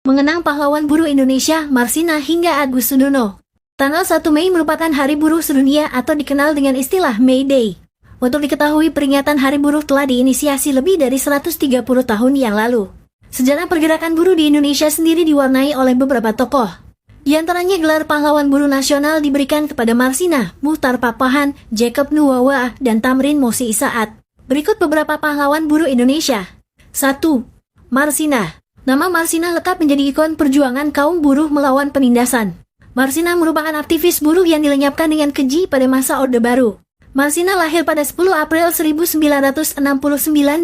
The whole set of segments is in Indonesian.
Mengenang pahlawan buruh Indonesia, Marsina hingga Agus Sudono. Tanggal 1 Mei merupakan Hari Buruh Sedunia atau dikenal dengan istilah May Day. Untuk diketahui, peringatan Hari Buruh telah diinisiasi lebih dari 130 tahun yang lalu. Sejarah pergerakan buruh di Indonesia sendiri diwarnai oleh beberapa tokoh. Di antaranya gelar pahlawan buruh nasional diberikan kepada Marsina, Muchtar Pakpahan, Jacob Nuwawa, dan Tamrin Mosi Isaat. Berikut beberapa pahlawan buruh Indonesia. 1. Marsina. Nama Marsina lekat menjadi ikon perjuangan kaum buruh melawan penindasan. Marsina merupakan aktivis buruh yang dilenyapkan dengan keji pada masa Orde Baru. Marsina lahir pada 10 April 1969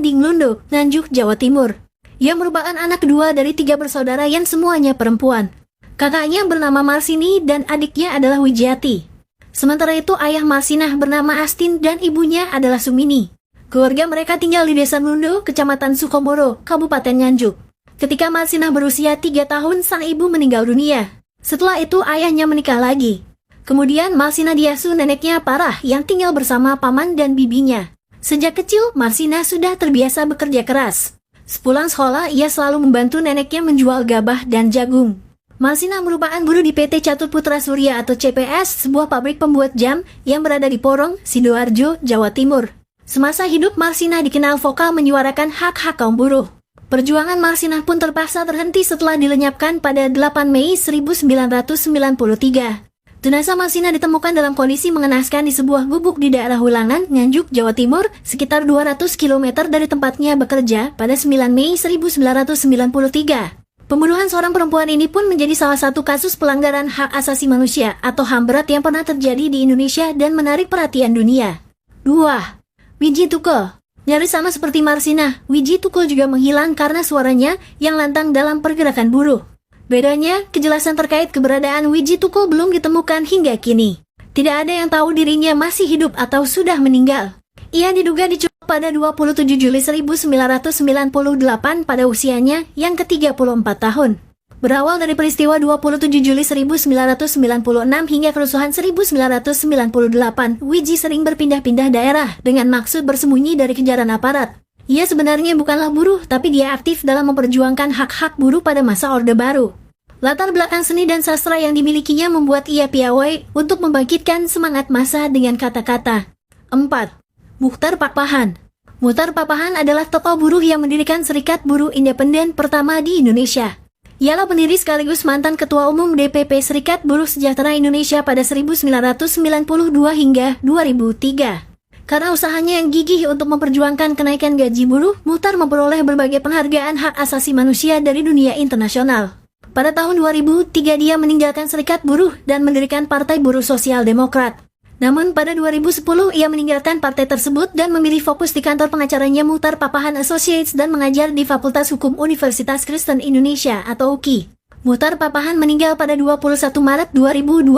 di Nglundo, Nganjuk, Jawa Timur. Ia merupakan anak kedua dari 3 bersaudara yang semuanya perempuan. Kakaknya bernama Marsini dan adiknya adalah Wijiati. Sementara itu ayah Marsina bernama Astin dan ibunya adalah Sumini. Keluarga mereka tinggal di Desa Nglundo, Kecamatan Sukomoro, Kabupaten Nganjuk. Ketika Marsina berusia 3 tahun, sang ibu meninggal dunia. Setelah itu ayahnya menikah lagi. Kemudian Marsina diasuh neneknya Parah yang tinggal bersama paman dan bibinya. Sejak kecil, Marsina sudah terbiasa bekerja keras. Sepulang sekolah, ia selalu membantu neneknya menjual gabah dan jagung. Marsina merupakan buruh di PT Catur Putra Surya atau CPS, sebuah pabrik pembuat jam yang berada di Porong, Sidoarjo, Jawa Timur. Semasa hidup, Marsina dikenal vokal menyuarakan hak-hak kaum buruh. Perjuangan Marsina pun terpaksa terhenti setelah dilenyapkan pada 8 Mei 1993. Jenazah Marsina ditemukan dalam kondisi mengenaskan di sebuah gubuk di daerah Wulangan, Nganjuk, Jawa Timur, sekitar 200 km dari tempatnya bekerja pada 9 Mei 1993. Pembunuhan seorang perempuan ini pun menjadi salah satu kasus pelanggaran hak asasi manusia atau HAM berat yang pernah terjadi di Indonesia dan menarik perhatian dunia. 2. Wiji Tukul. Nyaris sama seperti Marsina, Wiji Tukul juga menghilang karena suaranya yang lantang dalam pergerakan buruh. Bedanya, kejelasan terkait keberadaan Wiji Tukul belum ditemukan hingga kini. Tidak ada yang tahu dirinya masih hidup atau sudah meninggal. Ia diduga diculik pada 27 Juli 1998 pada usianya yang ke-34 tahun. Berawal dari peristiwa 27 Juli 1996 hingga kerusuhan 1998, Wiji sering berpindah-pindah daerah dengan maksud bersembunyi dari kejaran aparat. Ia sebenarnya bukanlah buruh, tapi dia aktif dalam memperjuangkan hak-hak buruh pada masa Orde Baru. Latar belakang seni dan sastra yang dimilikinya membuat ia piawai untuk membangkitkan semangat massa dengan kata-kata. 4. Muchtar Pakpahan. Muchtar Pakpahan adalah tokoh buruh yang mendirikan Serikat Buruh Independen pertama di Indonesia. Ialah pendiri sekaligus mantan Ketua Umum DPP Serikat Buruh Sejahtera Indonesia pada 1992 hingga 2003. Karena usahanya yang gigih untuk memperjuangkan kenaikan gaji buruh, Muchtar memperoleh berbagai penghargaan hak asasi manusia dari dunia internasional. Pada tahun 2003 dia meninggalkan Serikat Buruh dan mendirikan Partai Buruh Sosial Demokrat. Namun pada 2010 ia meninggalkan partai tersebut dan memilih fokus di kantor pengacaranya Muchtar Pakpahan Associates dan mengajar di Fakultas Hukum Universitas Kristen Indonesia atau UKI. Muchtar Pakpahan meninggal pada 21 Maret 2021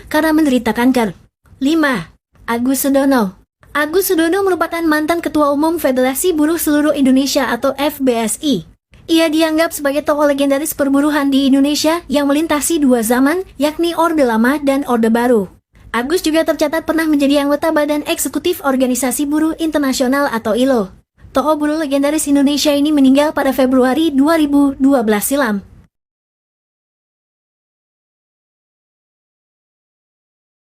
karena menderita kanker. 5. Agus Sudono. Agus Sudono merupakan mantan Ketua Umum Federasi Buruh Seluruh Indonesia atau FBSI. Ia dianggap sebagai tokoh legendaris perburuhan di Indonesia yang melintasi 2 zaman, yakni Orde Lama dan Orde Baru. Agus juga tercatat pernah menjadi anggota Badan Eksekutif Organisasi Buruh Internasional atau ILO. Tokoh buruh legendaris Indonesia ini meninggal pada Februari 2012 silam.